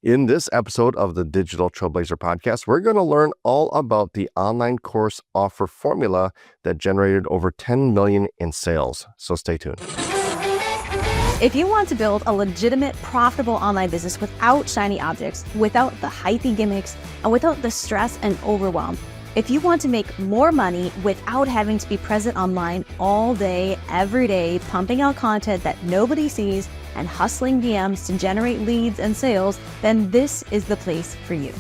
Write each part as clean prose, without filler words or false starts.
In this episode of the Digital Trailblazer podcast, we're going to learn all about the online course offer formula that generated over 10 million in sales. So stay tuned. If you want to build a legitimate, profitable online business without shiny objects, without the hypey gimmicks, and without the stress and overwhelm, if you want to make more money without having to be present online all day, every day, pumping out content that nobody sees and hustling DMs to generate leads and sales, then this is the place for you.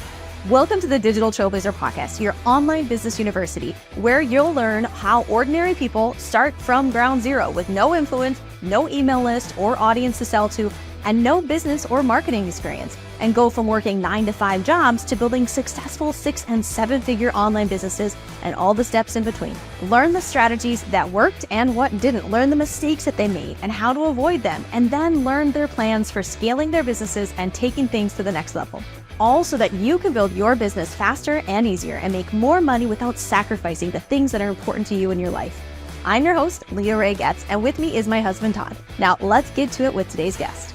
Welcome to the Digital Trailblazer podcast, your online business university, where you'll learn how ordinary people start from ground zero with no influence, no email list or audience to sell to, and no business or marketing experience, and go from working 9-to-5 jobs to building successful 6- and 7-figure online businesses and all the steps in between. Learn the strategies that worked and what didn't. Learn the mistakes that they made and how to avoid them, and then learn their plans for scaling their businesses and taking things to the next level. All so that you can build your business faster and easier and make more money without sacrificing the things that are important to you in your life. I'm your host, Leah Ray Getz, and with me is my husband, Todd. Now, let's get to it with today's guest.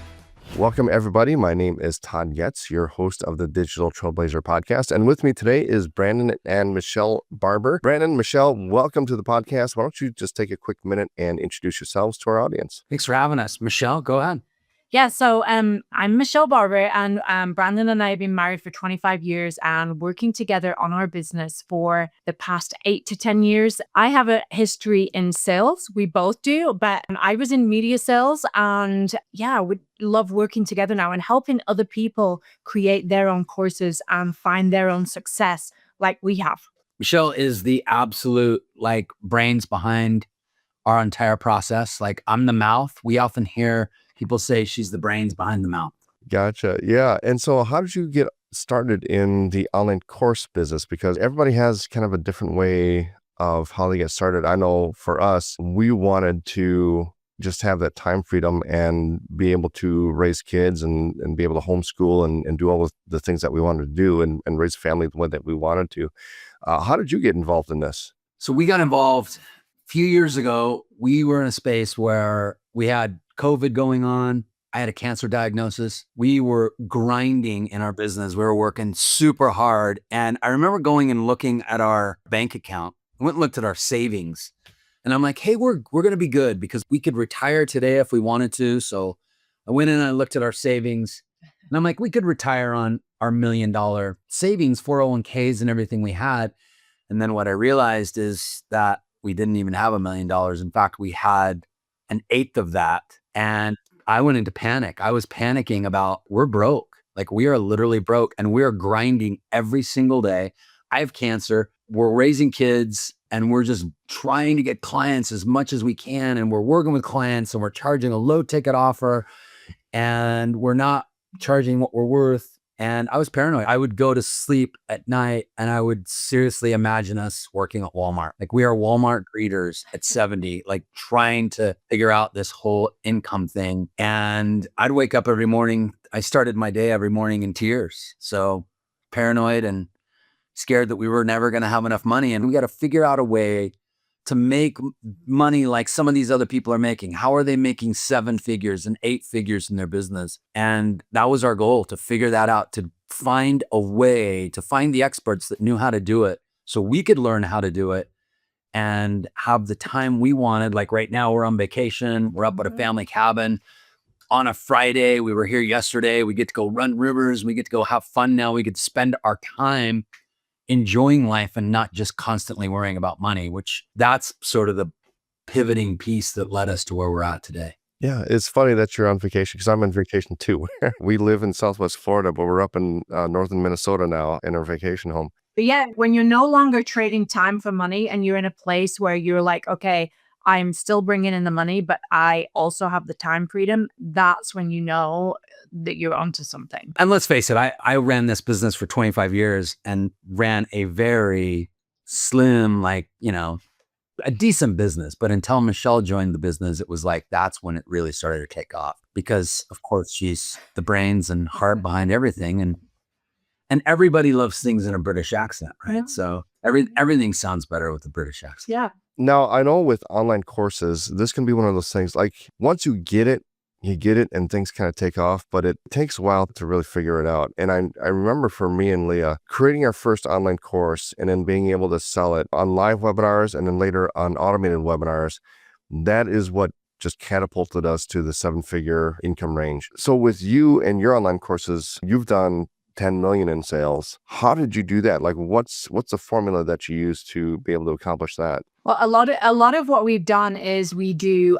Welcome, everybody. My name is Todd Getz, your host of the Digital Trailblazer podcast. And with me today is Brandon and Michelle Barber. Brandon, Michelle, welcome to the podcast. Why don't you just take a quick minute and introduce yourselves to our audience? Thanks for having us. Michelle, go ahead. Yeah, so I'm Michelle Barber, and Brandon and I have been married for 25 years and working together on our business for the past 8 to 10 years. I have a history in sales. We both do, but I was in media sales, and yeah, we love working together now and helping other people create their own courses and find their own success like we have. Michelle is the absolute brains behind our entire process. I'm the mouth. We often hear people say she's the brains behind the mouth. Gotcha. Yeah. And so how did you get started in the online course business? Because everybody has kind of a different way of how they get started. I know for us, we wanted to just have that time freedom and be able to raise kids and be able to homeschool and do all of the things that we wanted to do and raise a family the way that we wanted to. How did you get involved in this? So we got involved a few years ago. We were in a space where we had COVID going on. I had a cancer diagnosis. We were grinding in our business. We were working super hard. And I remember going and looking at our bank account. I went and looked at our savings. And I'm like, hey, we're going to be good because we could retire today if we wanted to. So I went in and I looked at our savings. And I'm like, we could retire on our $1 million savings, 401ks and everything we had. And then what I realized is that we didn't even have $1 million. In fact, we had 1/8 of that. And I went into panic. I was panicking about we're broke. We are literally broke and we're grinding every single day. I have cancer. We're raising kids and we're just trying to get clients as much as we can. And we're working with clients and we're charging a low ticket offer and we're not charging what we're worth. And I was paranoid. I would go to sleep at night and I would seriously imagine us working at Walmart. We are Walmart greeters at 70, trying to figure out this whole income thing. And I'd wake up every morning. I started my day every morning in tears. So paranoid and scared that we were never going to have enough money. And we got to figure out a way to make money like some of these other people are making. How are they making 7 figures and 8 figures in their business? And that was our goal, to figure that out, to find a way, to find the experts that knew how to do it so we could learn how to do it and have the time we wanted. Right now we're on vacation. We're up at a family cabin on a Friday. We were here yesterday. We get to go run rivers. We get to go have fun now. We get to spend our time enjoying life and not just constantly worrying about money, which that's sort of the pivoting piece that led us to where we're at today. Yeah, it's funny that you're on vacation because I'm on vacation too. We live in Southwest Florida, but we're up in northern Minnesota now in our vacation home. But yeah, when you're no longer trading time for money and you're in a place where you're like, okay, I'm still bringing in the money, but I also have the time freedom, that's when you know that you're onto something. And let's face it, I ran this business for 25 years and ran a very slim, a decent business. But until Michelle joined the business, it was that's when it really started to take off. Because, of course, she's the brains and heart behind everything. And everybody loves things in a British accent, right? Yeah. So everything sounds better with a British accent. Yeah. Now, I know with online courses, this can be one of those things, once you get it, you get it and things kind of take off, but it takes a while to really figure it out. And I remember for me and Leah, creating our first online course and then being able to sell it on live webinars and then later on automated webinars, that is what just catapulted us to the 7-figure income range. So with you and your online courses, you've done 10 million in sales. How did you do that? Like what's the formula that you use to be able to accomplish that? Well, a lot of what we've done is we do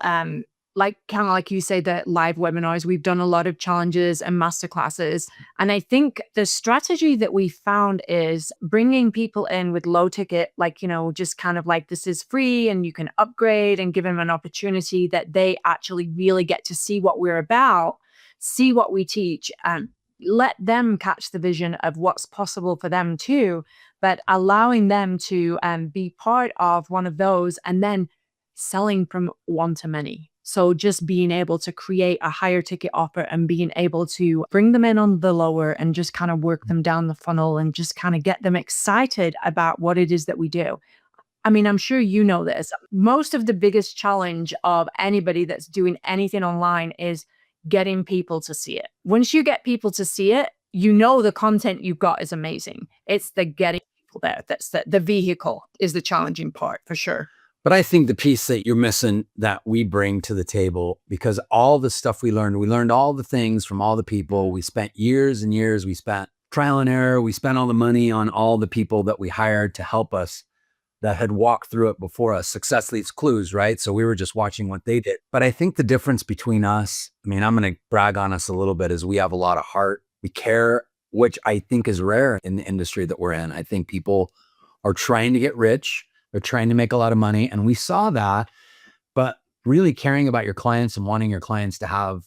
like kind of like you say, the live webinars. We've done a lot of challenges and masterclasses. And I think the strategy that we found is bringing people in with low ticket, like, you know, just kind of like this is free and you can upgrade, and give them an opportunity that they actually really get to see what we're about, see what we teach, and let them catch the vision of what's possible for them too, but allowing them to be part of one of those, and then selling from one to many. So just being able to create a higher ticket offer and being able to bring them in on the lower and just kind of work them down the funnel and just kind of get them excited about what it is that we do. I mean, I'm sure you know this. Most of the biggest challenge of anybody that's doing anything online is getting people to see it. Once you get people to see it, you know the content you've got is amazing. It's the getting people there. That's the vehicle is the challenging part for sure. But I think the piece that you're missing that we bring to the table, because all the stuff we learned all the things from all the people. We spent years and years, we spent trial and error. We spent all the money on all the people that we hired to help us that had walked through it before us. Success leaves clues, right? So we were just watching what they did. But I think the difference between us, I mean, I'm going to brag on us a little bit, is we have a lot of heart. We care, which I think is rare in the industry that we're in. I think people are trying to get rich. They're trying to make a lot of money. And we saw that, but really caring about your clients and wanting your clients to have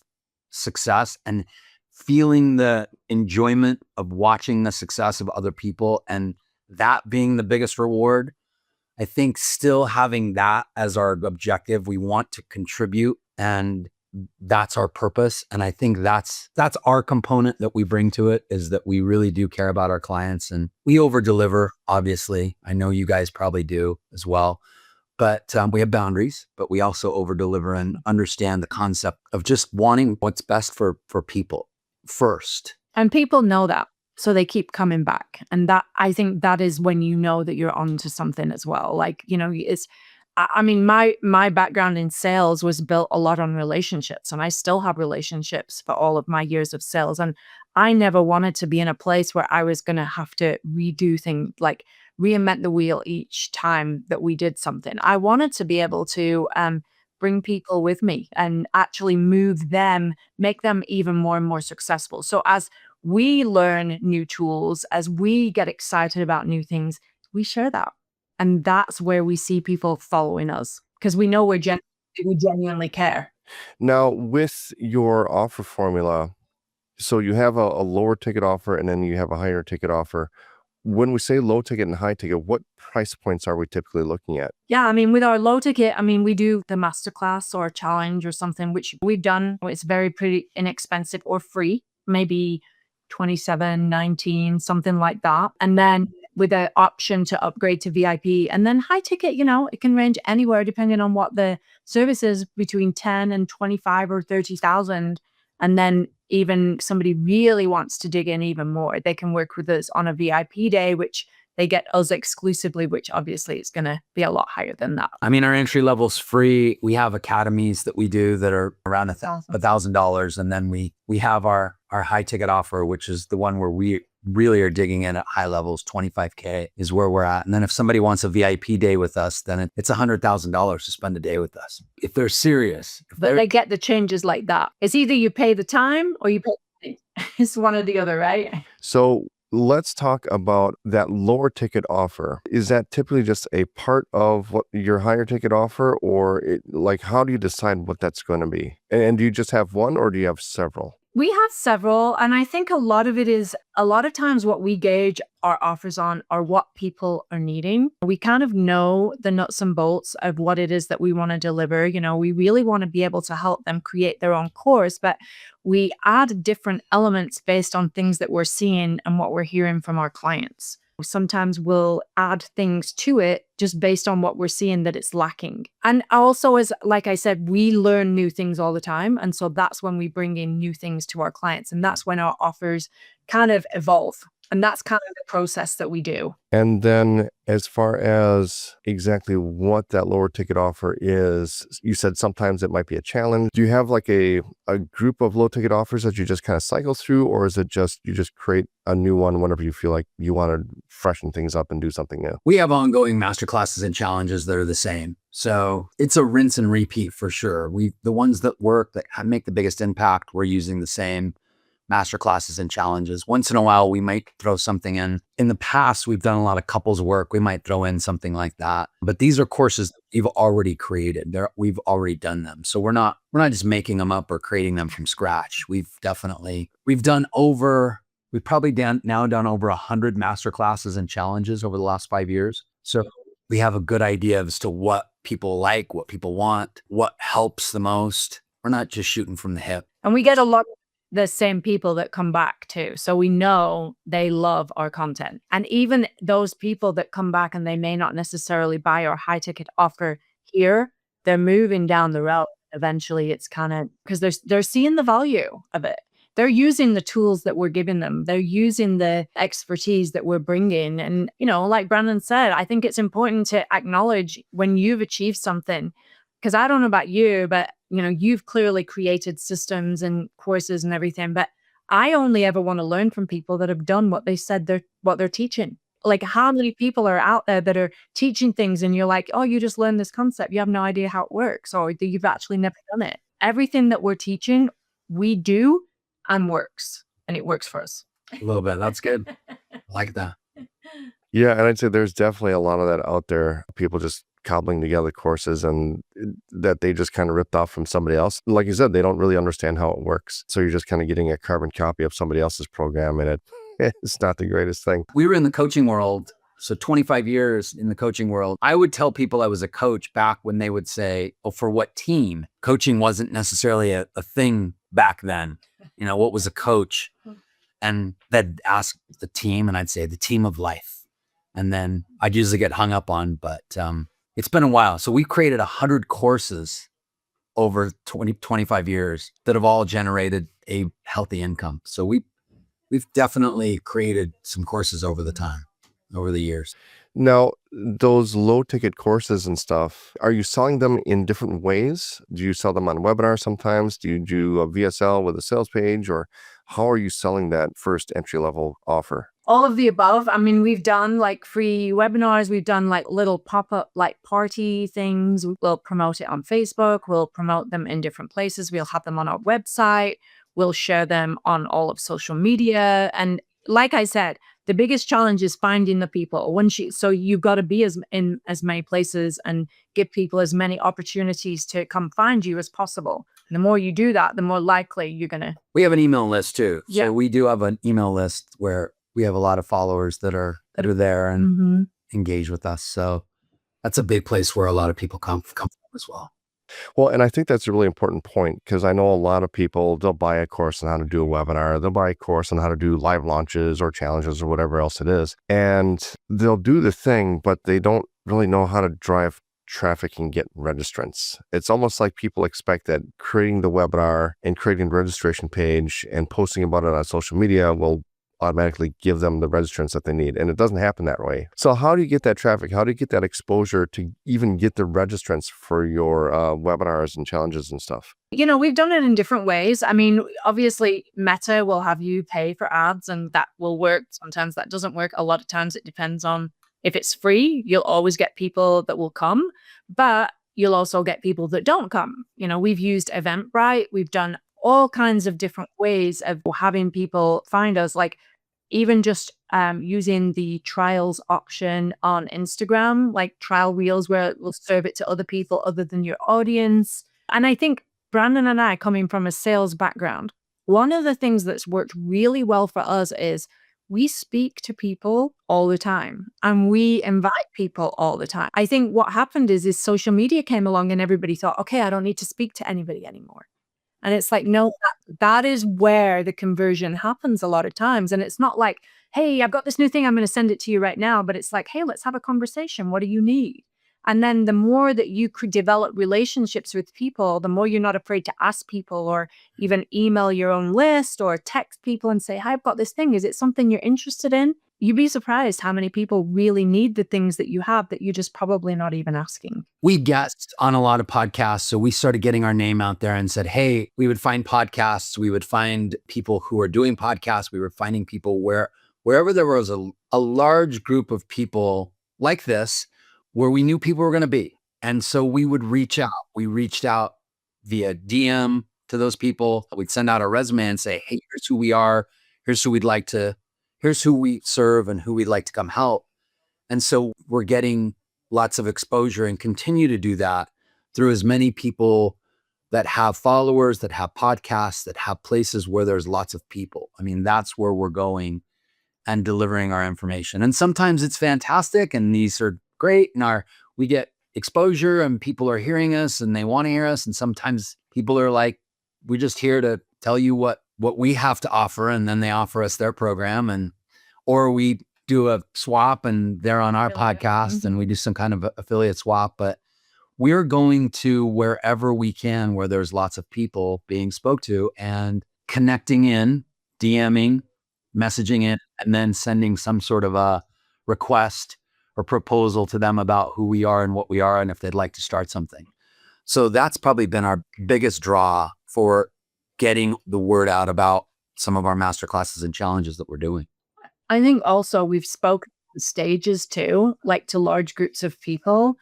success and feeling the enjoyment of watching the success of other people, and that being the biggest reward. I think still having that as our objective, we want to contribute, and that's our purpose. And I think that's our component that we bring to it, is that we really do care about our clients, and we over deliver. Obviously, I know you guys probably do as well, but we have boundaries, but we also over deliver and understand the concept of just wanting what's best for people first. And people know that. So they keep coming back. And that, I think that is when you know that you're onto something as well. Like, you know, I mean, my background in sales was built a lot on relationships, and I still have relationships for all of my years of sales. And I never wanted to be in a place where I was going to have to redo things, like reinvent the wheel each time that we did something. I wanted to be able to bring people with me and actually move them, make them even more and more successful. So as we learn new tools, as we get excited about new things, we share that. And that's where we see people following us, because we know we genuinely care. Now, with your offer formula, so you have a lower ticket offer and then you have a higher ticket offer. When we say low ticket and high ticket, what price points are we typically looking at? Yeah, I mean, with our low ticket, I mean, we do the masterclass or challenge or something, which we've done. It's very pretty inexpensive or free, maybe 27, 19, something like that. And then with an option to upgrade to VIP. And then high ticket, you know, it can range anywhere depending on what the service is, between 10 and 25 or 30,000. And then even somebody really wants to dig in even more, they can work with us on a VIP day, which they get us exclusively, which obviously is going to be a lot higher than that. I mean, our entry level's free. We have academies that we do that are around $1,000. And then we have our high ticket offer, which is the one where we really are digging in at high levels. 25K is where we're at. And then if somebody wants a VIP day with us, then it's $100,000 to spend a day with us. If they're serious. But they get the changes like that. It's either you pay the time or you pay the money. It's one or the other, right? So let's talk about that lower ticket offer. Is that typically just a part of what your higher ticket offer, or like how do you decide what that's going to be? And do you just have one or do you have several? We have several, and I think a lot of times what we gauge our offers on are what people are needing. We kind of know the nuts and bolts of what it is that we want to deliver. You know, we really want to be able to help them create their own course, but we add different elements based on things that we're seeing and what we're hearing from our clients. Sometimes we'll add things to it just based on what we're seeing that it's lacking. And also, as like I said, we learn new things all the time. And so that's when we bring in new things to our clients. And that's when our offers kind of evolve. And that's kind of the process that we do. And then as far as exactly what that lower ticket offer is, you said sometimes it might be a challenge. Do you have like a group of low ticket offers that you just kind of cycle through, or is it just you just create a new one whenever you feel like you want to freshen things up and do something new? We have ongoing masterclasses and challenges that are the same. So it's a rinse and repeat for sure. The ones that work, that make the biggest impact, we're using the same masterclasses and challenges. Once in a while, we might throw something in. In the past, we've done a lot of couples work. We might throw in something like that. But these are courses that we've already created. We've already done them. So we're not just making them up or creating them from scratch. We've probably done over 100 masterclasses and challenges over the last 5 years. So we have a good idea as to what people like, what people want, what helps the most. We're not just shooting from the hip. And we get a lot of the same people that come back too. So we know they love our content. And even those people that come back and they may not necessarily buy our high ticket offer here, they're moving down the road. Eventually it's kind of because they're seeing the value of it. They're using the tools that we're giving them. They're using the expertise that we're bringing. And, like Brandon said, I think it's important to acknowledge when you've achieved something, because I don't know about you, but you've clearly created systems and courses and everything, but I only ever want to learn from people that have done what they said what they're teaching. Like, how many people are out there that are teaching things and you're like, oh, you just learned this concept. You have no idea how it works, or you've actually never done it. Everything that we're teaching, we do and works, and it works for us. A little bit. That's good. I like that. Yeah. And I'd say there's definitely a lot of that out there. People just cobbling together courses and that they just kind of ripped off from somebody else. Like you said, they don't really understand how it works. So you're just kind of getting a carbon copy of somebody else's program, and it's not the greatest thing. We were in the coaching world. So 25 years in the coaching world. I would tell people I was a coach back when they would say, oh, for what team? Coaching wasn't necessarily a thing back then. What was a coach? And they'd ask the team, and I'd say the team of life. And then I'd usually get hung up on, but it's been a while. So we created 100 courses over 25 years that have all generated a healthy income. So we've definitely created some courses over the years. Now, those low ticket courses and stuff, are you selling them in different ways? Do you sell them on webinars sometimes? Do you do a VSL with a sales page, or how are you selling that first entry level offer? All of the above. I mean, we've done like free webinars. We've done like little pop-up like party things. We'll promote it on Facebook. We'll promote them in different places. We'll have them on our website. We'll share them on all of social media. And like I said, the biggest challenge is finding the people. So you've got to be in as many places and give people as many opportunities to come find you as possible. And the more you do that, the more likely you're going to. We have an email list too. Yeah. So we do have an email list where we have a lot of followers that are there and engage with us. So that's a big place where a lot of people come from as well. Well, and I think that's a really important point, because I know a lot of people, they'll buy a course on how to do a webinar, they'll buy a course on how to do live launches or challenges or whatever else it is. And they'll do the thing, but they don't really know how to drive traffic and get registrants. It's almost like people expect that creating the webinar and creating the registration page and posting about it on social media will automatically give them the registrants that they need. And it doesn't happen that way. So how do you get that traffic? How do you get that exposure to even get the registrants for your webinars and challenges and stuff? We've done it in different ways. I mean, obviously Meta will have you pay for ads, and that will work. Sometimes that doesn't work. A lot of times it depends on if it's free, you'll always get people that will come, but you'll also get people that don't come. We've used Eventbrite. We've done all kinds of different ways of having people find us, like even just using the trials option on Instagram, like trial reels, where it will serve it to other people other than your audience. And I think Brandon and I, coming from a sales background, one of the things that's worked really well for us is we speak to people all the time and we invite people all the time. I think what happened is social media came along and everybody thought, okay, I don't need to speak to anybody anymore. And it's like, no, that is where the conversion happens a lot of times. And it's not like, hey, I've got this new thing, I'm going to send it to you right now. But it's like, hey, let's have a conversation. What do you need? And then the more that you could develop relationships with people, the more you're not afraid to ask people or even email your own list or text people and say, hi, I've got this thing. Is it something you're interested in? You'd be surprised how many people really need the things that you have that you're just probably not even asking. We guest on a lot of podcasts. So we started getting our name out there and said, hey, we would find podcasts. We would find people who are doing podcasts. We were finding people wherever there was a large group of people like this, where we knew people were going to be. And so we would reach out. We reached out via DM to those people. We'd send out a resume and say, hey, here's who we are. Here's who here's who we serve and who we'd like to come help. And so we're getting lots of exposure and continue to do that through as many people that have followers, that have podcasts, that have places where there's lots of people. I mean, that's where we're going and delivering our information. And sometimes it's fantastic and these are great and we get exposure and people are hearing us and they want to hear us. And sometimes people are like, we're just here to tell you what we have to offer. And then they offer us their program or we do a swap and they're on our podcast and we do some kind of affiliate swap. But we're going to wherever we can, where there's lots of people being spoke to and connecting in, DMing, messaging it, and then sending some sort of a request or proposal to them about who we are and what we are and if they'd like to start something. So that's probably been our biggest draw for getting the word out about some of our masterclasses and challenges that we're doing. I think also we've spoken on stages too, like to large groups of people.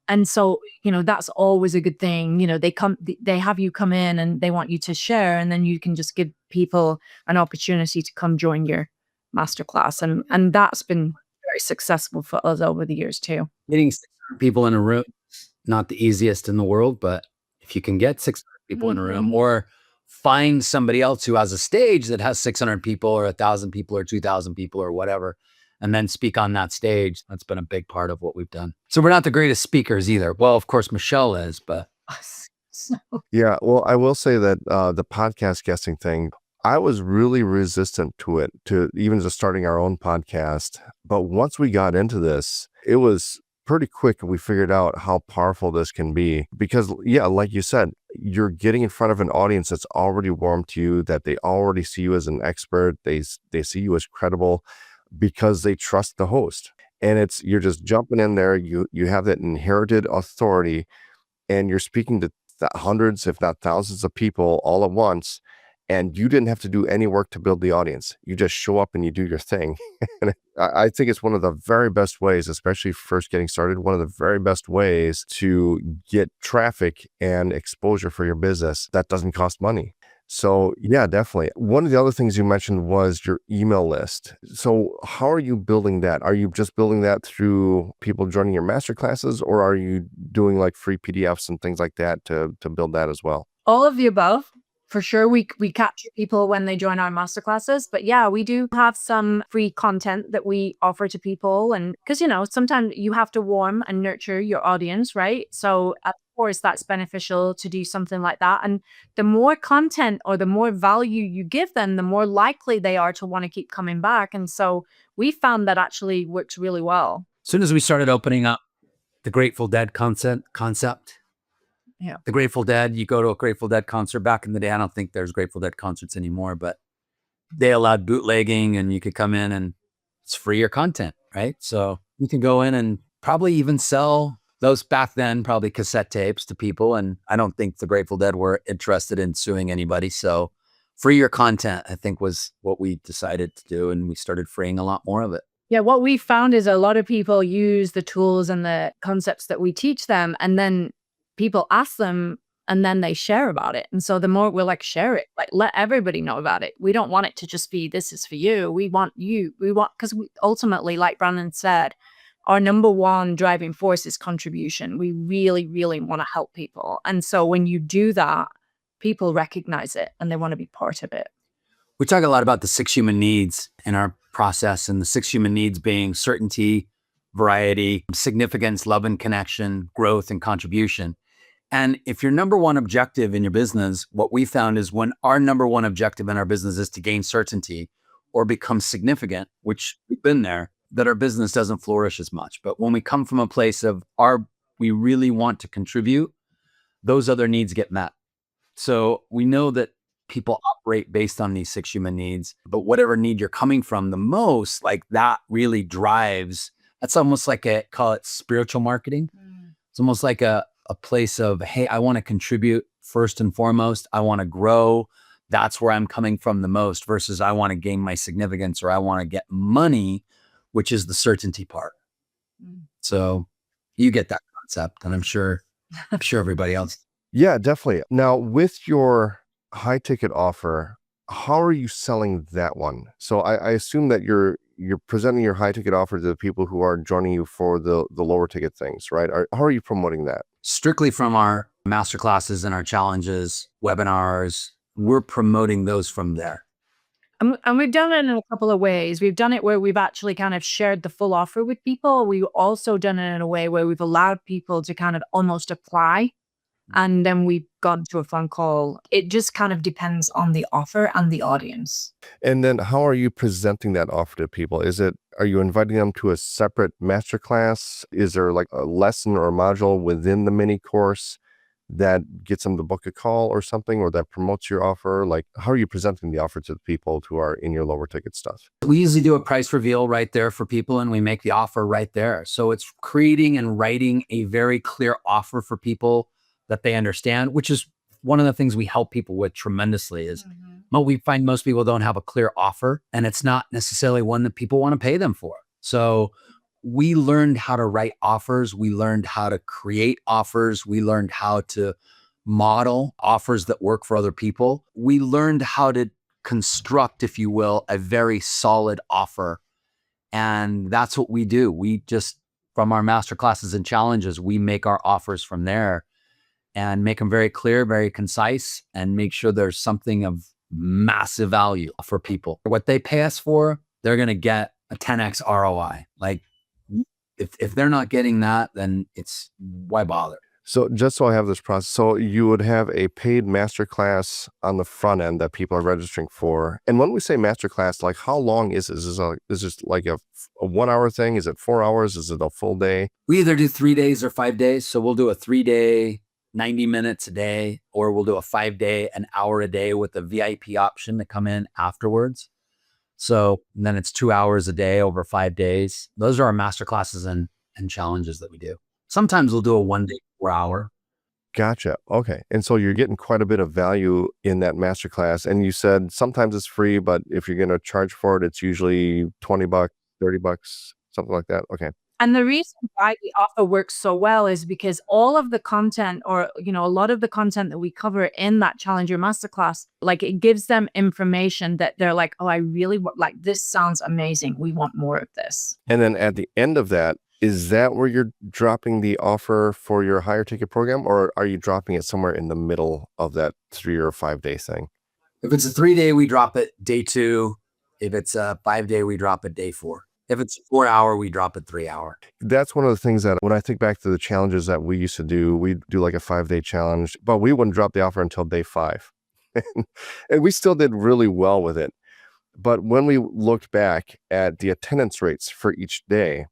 And so, that's always a good thing. They have you come in and they want you to share, and then you can just give people an opportunity to come join your masterclass. And that's been very successful for us over the years too. Getting 600 people in a room, not the easiest in the world, but if you can get 600 people in a room or find somebody else who has a stage that has 600 people or 1,000 people or 2,000 people or whatever, and then speak on that stage, that's been a big part of what we've done. So we're not the greatest speakers either. Well, of course, Michelle is, but. Yeah, well, I will say that the podcast guesting thing, I was really resistant to it, to even just starting our own podcast. But once we got into this, it was pretty quick. We figured out how powerful this can be because, yeah, like you said, you're getting in front of an audience that's already warm to you, that they already see you as an expert. They see you as credible because they trust the host. And you're just jumping in there. You have that inherited authority and you're speaking to hundreds, if not thousands of people all at once. And you didn't have to do any work to build the audience. You just show up and you do your thing. And I think it's one of the very best ways, especially first getting started, one of the very best ways to get traffic and exposure for your business that doesn't cost money. So yeah, definitely. One of the other things you mentioned was your email list. So how are you building that? Are you just building that through people joining your master classes, or are you doing like free PDFs and things like that to build that as well? All of the above. For sure, we capture people when they join our masterclasses, but yeah, we do have some free content that we offer to people. And because, sometimes you have to warm and nurture your audience, right? So of course, that's beneficial to do something like that. And the more content or the more value you give them, the more likely they are to want to keep coming back. And so we found that actually works really well. As soon as we started opening up the Grateful Dead concept, yeah, the Grateful Dead, you go to a Grateful Dead concert back in the day. I don't think there's Grateful Dead concerts anymore, but they allowed bootlegging and you could come in and it's freer content, right? So you can go in and probably even sell those back then, probably cassette tapes to people. And I don't think the Grateful Dead were interested in suing anybody. So freer content, I think, was what we decided to do. And we started freeing a lot more of it. Yeah, what we found is a lot of people use the tools and the concepts that we teach them, and then people ask them and then they share about it. And so the more we're like, share it, like let everybody know about it. We don't want it to just be, this is for you. We want, because ultimately, like Brandon said, our number one driving force is contribution. We really, really want to help people. And so when you do that, people recognize it and they want to be part of it. We talk a lot about the 6 human needs in our process, and the 6 human needs being certainty, variety, significance, love and connection, growth and contribution. And if your number one objective in your business, what we found is when our number one objective in our business is to gain certainty or become significant, which we've been there, that our business doesn't flourish as much. But when we come from a place of we really want to contribute, those other needs get met. So we know that people operate based on these 6 human needs, but whatever need you're coming from the most, like that really drives, that's almost like call it spiritual marketing. It's almost like a place of, hey, I want to contribute first and foremost. I want to grow. That's where I'm coming from the most versus I want to gain my significance or I want to get money, which is the certainty part. So you get that concept, and I'm sure everybody else. Yeah, definitely. Now, with your high ticket offer, how are you selling that one? So I assume that you're presenting your high ticket offer to the people who are joining you for the lower ticket things, right? How are you promoting that? Strictly from our masterclasses and our challenges, webinars, we're promoting those from there. And we've done it in a couple of ways. We've done it where we've actually kind of shared the full offer with people. We've also done it in a way where we've allowed people to kind of almost apply. And then we've gone to a phone call. It just kind of depends on the offer and the audience. And then how are you presenting that offer to people? Are you inviting them to a separate masterclass? Is there like a lesson or a module within the mini course that gets them to book a call or something, or that promotes your offer? Like, how are you presenting the offer to the people who are in your lower ticket stuff? We usually do a price reveal right there for people, and we make the offer right there. So it's creating and writing a very clear offer for people that they understand, which is one of the things we help people with tremendously is we find most people don't have a clear offer, and it's not necessarily one that people want to pay them for. So we learned how to write offers. We learned how to create offers. We learned how to model offers that work for other people. We learned how to construct, if you will, a very solid offer. And that's what we do. We just, from our masterclasses and challenges, we make our offers from there and make them very clear, very concise, and make sure there's something of massive value for people. What they pay us for, they're going to get a 10x ROI. Like, if they're not getting that, then it's why bother? So just so I have this process, so you would have a paid masterclass on the front end that people are registering for. And when we say masterclass, like how long is this? Is this like a 1 hour thing? Is it 4 hours? Is it a full day? We either do 3 days or 5 days. So we'll do a 3-day, 90 minutes a day, or we'll do a 5-day, an hour a day with a VIP option to come in afterwards. So then it's 2 hours a day over 5 days. Those are our masterclasses and challenges that we do. Sometimes we'll do a 1-day, 4-hour. Gotcha. Okay. And so you're getting quite a bit of value in that masterclass. And you said sometimes it's free, but if you're going to charge for it, it's usually $20, $30, something like that. Okay. And the reason why the offer works so well is because all of the content, or, a lot of the content that we cover in that Challenger Masterclass, like it gives them information that they're like, oh, I really like, this sounds amazing. We want more of this. And then at the end of that, is that where you're dropping the offer for your higher ticket program, or are you dropping it somewhere in the middle of that 3 or 5 day thing? If it's a 3-day, we drop it day 2. If it's a 5-day, we drop it day 4. If it's a 4-hour, we drop it 3-hour. That's one of the things that when I think back to the challenges that we used to do, we'd do like a 5-day challenge, but we wouldn't drop the offer until day 5. And we still did really well with it. But when we looked back at the attendance rates for each day,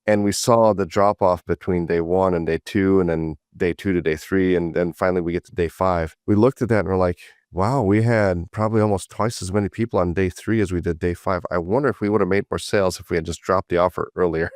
and we saw the drop off between day 1 and day 2, and then day 2 to day 3, and then finally we get to day 5, we looked at that and we're like, wow, we had probably almost twice as many people on day 3 as we did day 5. I wonder if we would have made more sales if we had just dropped the offer earlier.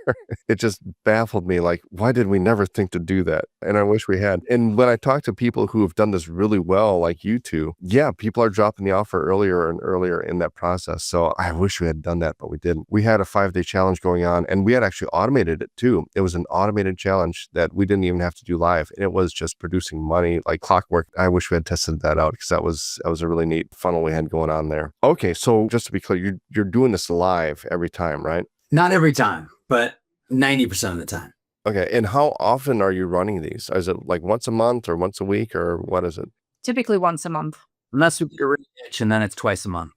It just baffled me. Like, why did we never think to do that? And I wish we had. And when I talk to people who have done this really well, like you two, yeah, people are dropping the offer earlier and earlier in that process. So I wish we had done that, but we didn't. We had a 5-day challenge going on, and we had actually automated it too. It was an automated challenge that we didn't even have to do live. And it was just producing money like clockwork. I wish we had tested that out, because that was a really neat funnel we had going on there. Okay, so just to be clear, you're doing this live every time, right? Not every time, but 90% of the time. Okay, and how often are you running these? Is it like once a month or once a week, or what is it? Typically once a month. Unless we get a really itch, and then it's twice a month.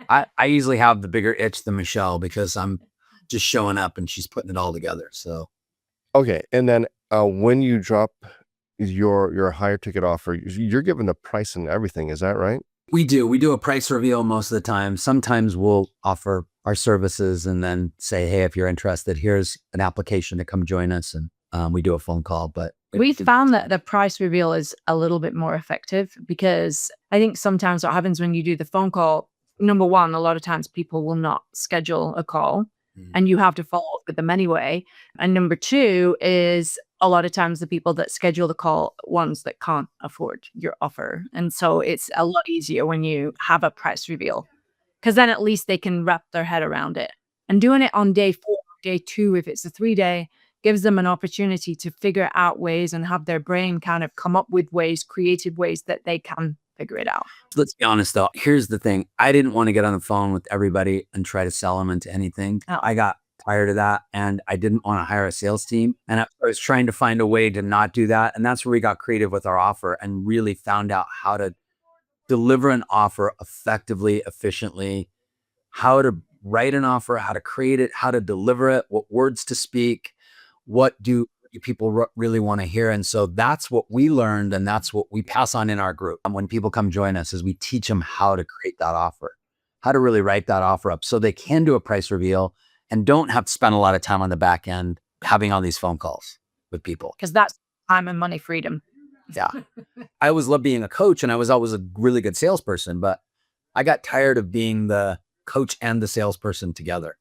I usually have the bigger itch than Michelle, because I'm just showing up and she's putting it all together. So, okay, and then when you drop your higher ticket offer, you're given the price and everything. Is that right? We do a price reveal most of the time. Sometimes we'll offer our services and then say, hey, if you're interested, here's an application to come join us. And we do a phone call. But We found that the price reveal is a little bit more effective because I think sometimes what happens when you do the phone call, number one, a lot of times people will not schedule a call and you have to follow up with them anyway. And number two is a lot of times the people that schedule the call ones that can't afford your offer. And so it's a lot easier when you have a price reveal because then at least they can wrap their head around it. And doing it on day 4, day 2, if it's a 3-day, gives them an opportunity to figure out ways and have their brain kind of come up with ways, creative ways that they can figure it out. let's be honest though. Here's the thing. I didn't want to get on the phone with everybody and try to sell them into anything. Oh. I got tired of that and I didn't want to hire a sales team. And I was trying to find a way to not do that. And that's where we got creative with our offer and really found out how to deliver an offer effectively, efficiently, how to write an offer, how to create it, how to deliver it, what words to speak, what do people really want to hear. And so that's what we learned. And that's what we pass on in our group. And when people come join us is we teach them how to create that offer, how to really write that offer up so they can do a price reveal and don't have to spend a lot of time on the back end having all these phone calls with people. Because that's time and money freedom. Yeah. I always loved being a coach and I was always a really good salesperson, but I got tired of being the coach and the salesperson together.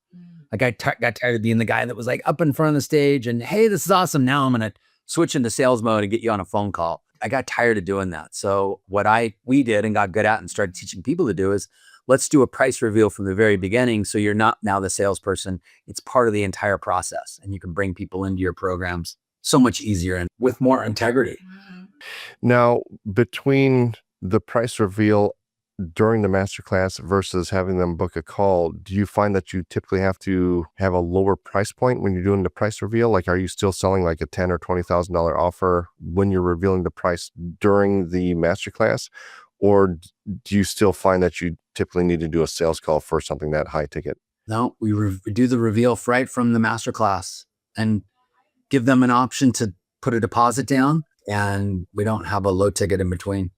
Like I got tired of being the guy that was like up in front of the stage and, hey, this is awesome. Now I'm going to switch into sales mode and get you on a phone call. I got tired of doing that. So what we did and got good at and started teaching people to do is let's do a price reveal from the very beginning. So you're not now the salesperson. It's part of the entire process and you can bring people into your programs so much easier and with more integrity. Now, between the price reveal during the masterclass versus having them book a call, do you find that you typically have to have a lower price point when you're doing the price reveal? Like, are you still selling like a $10,000 or $20,000 offer when you're revealing the price during the masterclass? Or do you still find that you typically need to do a sales call for something that high ticket? No, we do the reveal right from the masterclass and give them an option to put a deposit down, and we don't have a low ticket in between.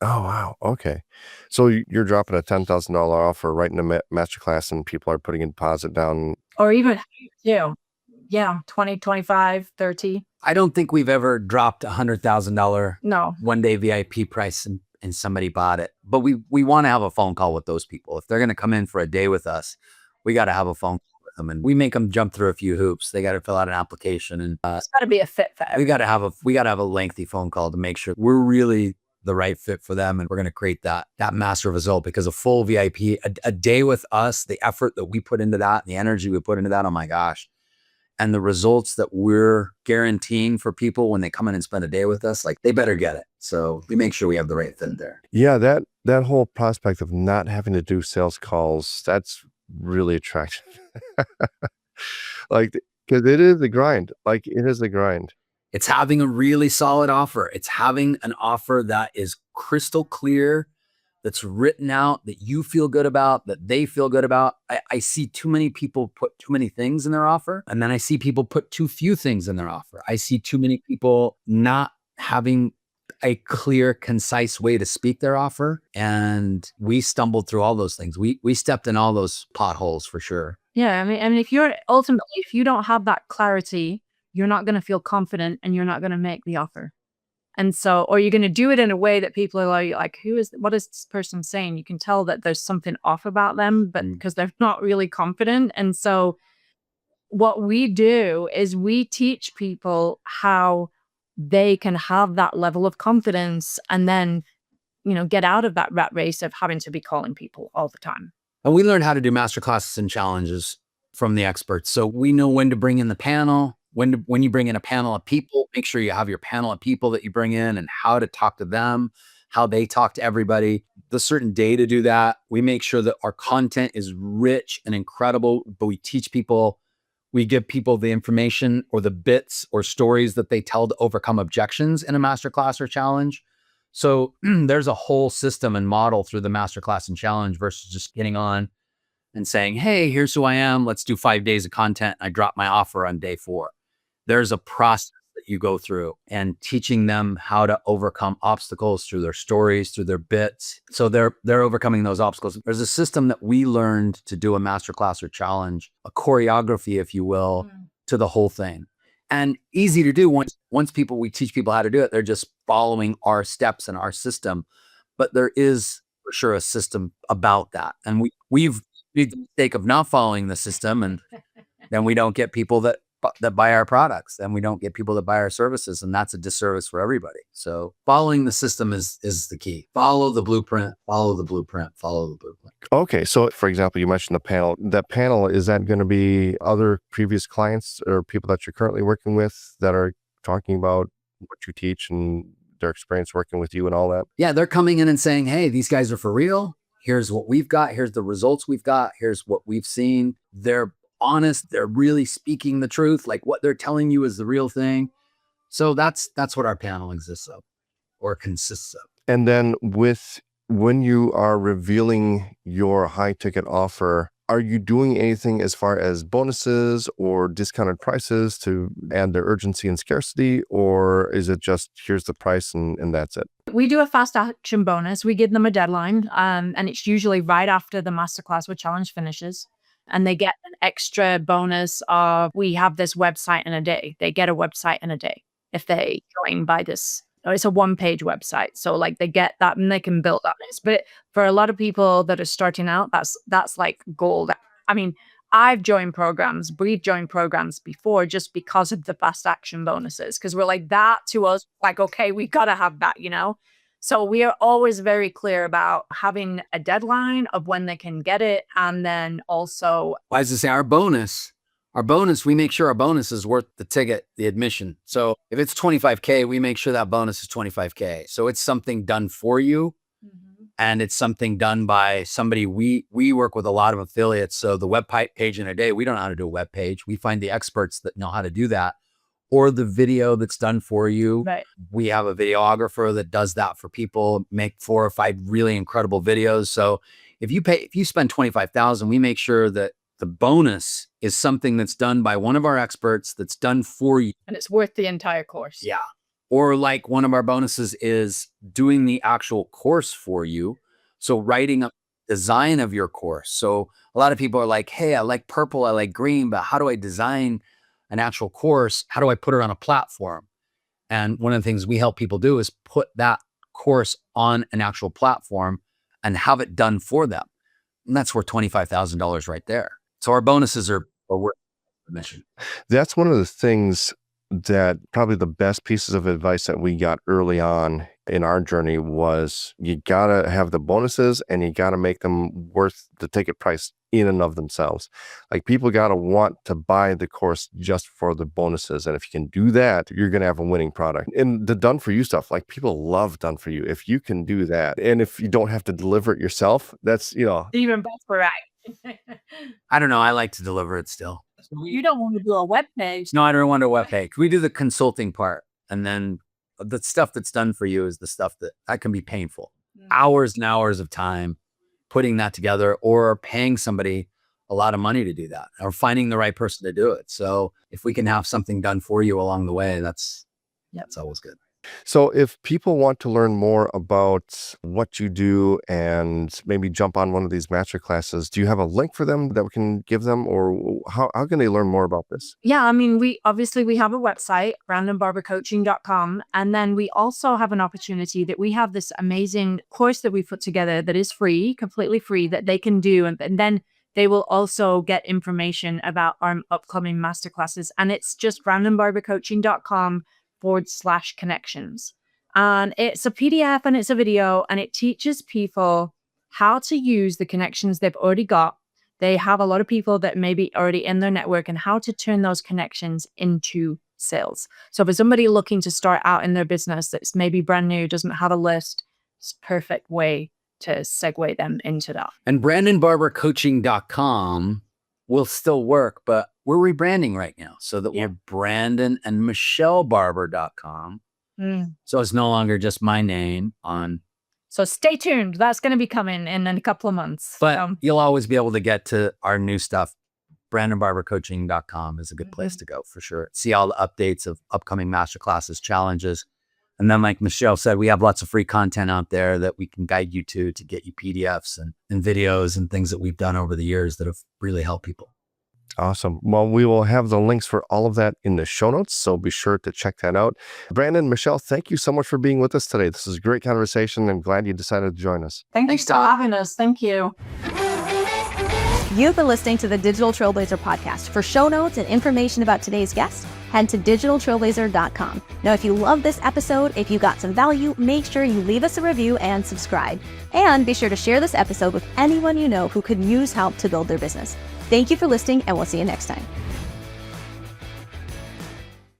Oh, wow. Okay. So you're dropping a $10,000 offer right in the masterclass and people are putting a deposit down. Or even, yeah, 20, 25, 30. I don't think we've ever dropped $100,000 No. one-day VIP price and somebody bought it. But we want to have a phone call with those people. If they're going to come in for a day with us, we got to have a phone call with them. And we make them jump through a few hoops. They got to fill out an application. And It's got to be a fit for we got to have a lengthy phone call to make sure we're really the right fit for them. And we're going to create that master result, because a full VIP, a day with us, the effort that we put into that, the energy we put into that, oh my gosh. And the results that we're guaranteeing for people when they come in and spend a day with us, like they better get it. So we make sure we have the right fit there. Yeah, that whole prospect of not having to do sales calls, that's really attractive. Like, because it is the grind. Like, it is the grind. It's having a really solid offer. It's having an offer that is crystal clear, that's written out, that you feel good about, that they feel good about. I see too many people put too many things in their offer. And then I see people put too few things in their offer. I see too many people not having a clear, concise way to speak their offer. And we stumbled through all those things. We stepped in all those potholes for sure. Yeah, I mean, if you don't have that clarity, you're not going to feel confident and you're not going to make the offer. And so, or you're going to do it in a way that people are like, what is this person saying? You can tell that there's something off about them, but because they're not really confident. And so what we do is we teach people how they can have that level of confidence and then, get out of that rat race of having to be calling people all the time. And we learned how to do master classes and challenges from the experts. So we know when to bring in the panel. When you bring in a panel of people, make sure you have your panel of people that you bring in and how to talk to them, how they talk to everybody, the certain day to do that. We make sure that our content is rich and incredible, but we teach people, we give people the information or the bits or stories that they tell to overcome objections in a masterclass or challenge. So there's a whole system and model through the masterclass and challenge versus just getting on and saying, hey, here's who I am. Let's do 5 days of content. I drop my offer on day 4. There's a process that you go through and teaching them how to overcome obstacles through their stories, through their bits. So they're overcoming those obstacles. There's a system that we learned to do a masterclass or challenge, a choreography, if you will, to the whole thing. And easy to do once we teach people how to do it, they're just following our steps and our system. But there is for sure a system about that. And we've made the mistake of not following the system, and then we don't get people that buy our products, then we don't get people that buy our services, and that's a disservice for everybody. So following the system is the key. Follow the blueprint, follow the blueprint, follow the blueprint. Okay. So for example, you mentioned the panel. That panel, is that going to be other previous clients or people that you're currently working with that are talking about what you teach and their experience working with you and all that? Yeah, they're coming in and saying, hey, these guys are for real. Here's what we've got. Here's the results we've got. Here's what we've seen. They're honest. They're really speaking the truth. Like what they're telling you is the real thing. So that's what our panel consists of. And then when you are revealing your high ticket offer, are you doing anything as far as bonuses or discounted prices to add the urgency and scarcity? Or is it just here's the price and that's it? We do a fast action bonus. We give them a deadline, and it's usually right after the masterclass or challenge finishes. And they get an extra bonus of, we have this website in a day. They get a website in a day if they join by this. It's a one-page website. So like they get that and they can build on it. But for a lot of people that are starting out, that's like gold. I mean, we've joined programs before just because of the fast action bonuses. Because we're like, that to us, like, okay, we got to have that, you know? So we are always very clear about having a deadline of when they can get it. And then also, As I say, our bonus, we make sure our bonus is worth the ticket, the admission. So if it's $25K, we make sure that bonus is $25K. So it's something done for you. And it's something done by somebody. We work with a lot of affiliates. So the web page in a day, we don't know how to do a web page. We find the experts that know how to do that. Or the video that's done for you. Right. We have a videographer that does that for people, make 4 or 5 really incredible videos. So if you spend $25,000, we make sure that the bonus is something that's done by one of our experts that's done for you. and it's worth the entire course. Yeah. Or like one of our bonuses is doing the actual course for you. So writing a design of your course. So a lot of people are like, hey, I like purple, I like green, but how do I design an actual course? How do I put it on a platform? And one of the things we help people do is put that course on an actual platform and have it done for them. And that's worth $25,000 right there. So our bonuses are worth the mission. That's one of the things that probably the best pieces of advice that we got early on in our journey was you gotta have the bonuses and you gotta make them worth the ticket price in and of themselves. Like people gotta want to buy the course just for the bonuses. And if you can do that, you're gonna have a winning product. And the done for you stuff, like people love done for you. If you can do that, and if you don't have to deliver it yourself, that's, Even better, right? I don't know. I like to deliver it still. You don't want to do a web page. No, I don't want a web page. We do the consulting part. And then the stuff that's done for you is the stuff that can be painful. Hours and hours of time putting that together, or paying somebody a lot of money to do that, or finding the right person to do it. So if we can have something done for you along the way, that's always good. So if people want to learn more about what you do and maybe jump on one of these master classes, do you have a link for them that we can give them, or how can they learn more about this? Yeah, I mean, we have a website, brandonbarbercoaching.com. And then we also have an opportunity that we have this amazing course that we put together that is free, completely free, that they can do. And then they will also get information about our upcoming masterclasses. And it's just brandonbarbercoaching.com/connections. And it's a PDF and it's a video, and it teaches people how to use the connections they've already got. They have a lot of people that may be already in their network, and how to turn those connections into sales. So for somebody looking to start out in their business that's maybe brand new, doesn't have a list, it's a perfect way to segue them into that. And BrandonBarberCoaching.com will still work, but we're rebranding right now so that we're Brandon and MichelleBarber.com. So it's no longer just my name on. So stay tuned. That's going to be coming in a couple of months. But you'll always be able to get to our new stuff BrandonBarberCoaching.com is a good place to go for sure. See all the updates of upcoming masterclasses, challenges. And then like Michelle said, we have lots of free content out there that we can guide you to get you PDFs and videos and things that we've done over the years that have really helped people. Awesome. Well, we will have the links for all of that in the show notes, so be sure to check that out. Brandon, Michelle, thank you so much for being with us today. This is a great conversation and glad you decided to join us. Thanks for having us. Thank you. You've been listening to the Digital Trailblazer podcast. For show notes and information about today's guest, head to digitaltrailblazer.com. Now, if you love this episode, if you got some value, make sure you leave us a review and subscribe. And be sure to share this episode with anyone you know who could use help to build their business. Thank you for listening, and we'll see you next time.